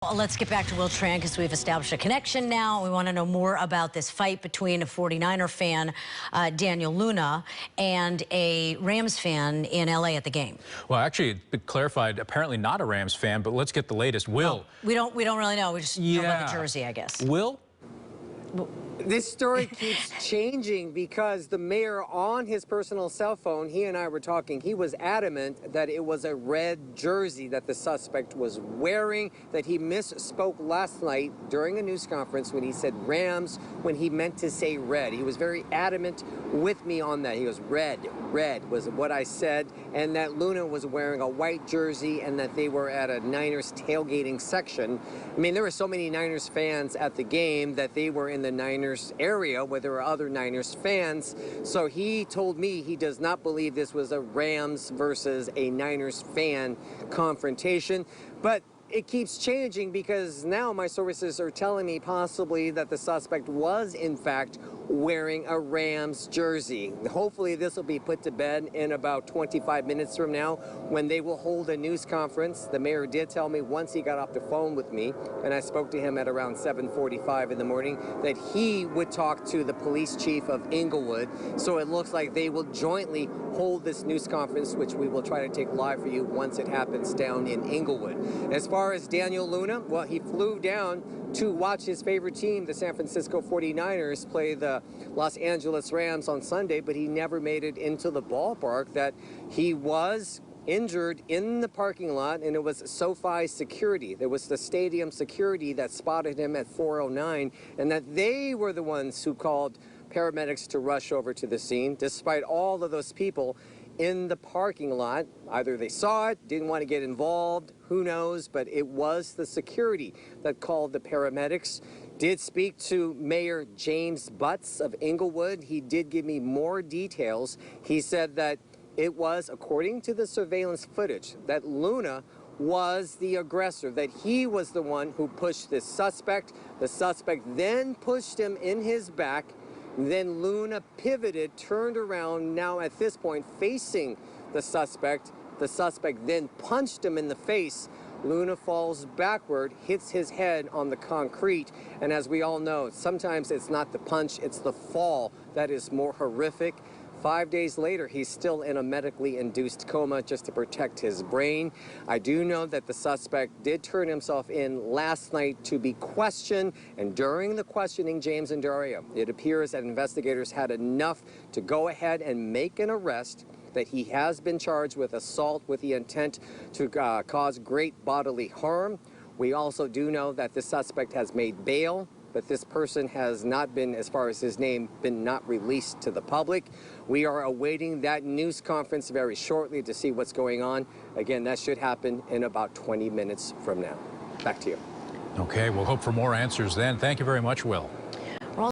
Well, let's get back to Will Tran because we've established a connection now. We want to know more about this fight between a 49er fan, Daniel Luna, and a Rams fan in L.A. at the game. Well, actually, it clarified, apparently not a Rams fan, but let's get the latest. Will. Oh, we don't really know. We just know about the jersey, I guess. Will? This story keeps changing because the mayor, on his personal cell phone, he and I were talking, he was adamant that it was a red jersey that the suspect was wearing, that he misspoke last night during a news conference when he said Rams when he meant to say red. He was very adamant with me on that. He goes, red was what I said, and that Luna was wearing a white jersey and that they were at a Niners tailgating section. I mean, there were so many Niners fans at the game that they were in the Niners area where there were other Niners fans. So he told me he does not believe this was a Rams versus a Niners fan confrontation. But it keeps changing because now my sources are telling me possibly that the suspect was in fact wearing a Rams jersey. Hopefully this will be put to bed in about 25 minutes from now when they will hold a news conference. The mayor did tell me once he got off the phone with me, and I spoke to him at around 7:45 in the morning, that he would talk to the police chief of Inglewood. So it looks like they will jointly hold this news conference, which we will try to take live for you once it happens down in Inglewood. As far as Daniel Luna, well, he flew down to watch his favorite team, the San Francisco 49ers, play the Los Angeles Rams on Sunday, but he never made it into the ballpark. That he was injured in the parking lot, and it was SoFi security. There was the stadium security that spotted him at 4:09, and that they were the ones who called paramedics to rush over to the scene, despite all of those people in the parking lot. Either they saw it, didn't want to get involved, who knows, but it was the security that called the paramedics. Did speak to Mayor James Butts of Inglewood. He did give me more details. He said that it was, according to the surveillance footage, that Luna was the aggressor, that he was the one who pushed this suspect. The suspect then pushed him in his back. Then Luna pivoted, turned around, now at this point facing the suspect. The suspect then punched him in the face. Luna falls backward, hits his head on the concrete, and as we all know, sometimes it's not the punch, it's the fall that is more horrific. 5 days later, he's still in a medically induced coma just to protect his brain. I do know that the suspect did turn himself in last night to be questioned, and during the questioning, James and Daria, it appears that investigators had enough to go ahead and make an arrest, that he has been charged with assault with the intent to cause great bodily harm. We also do know that the suspect has made bail, but this person has not been, as far as his name, been not released to the public. We are awaiting that news conference very shortly to see what's going on. Again, that should happen in about 20 minutes from now. Back to you. Okay, we'll hope for more answers then. Thank you very much, Will.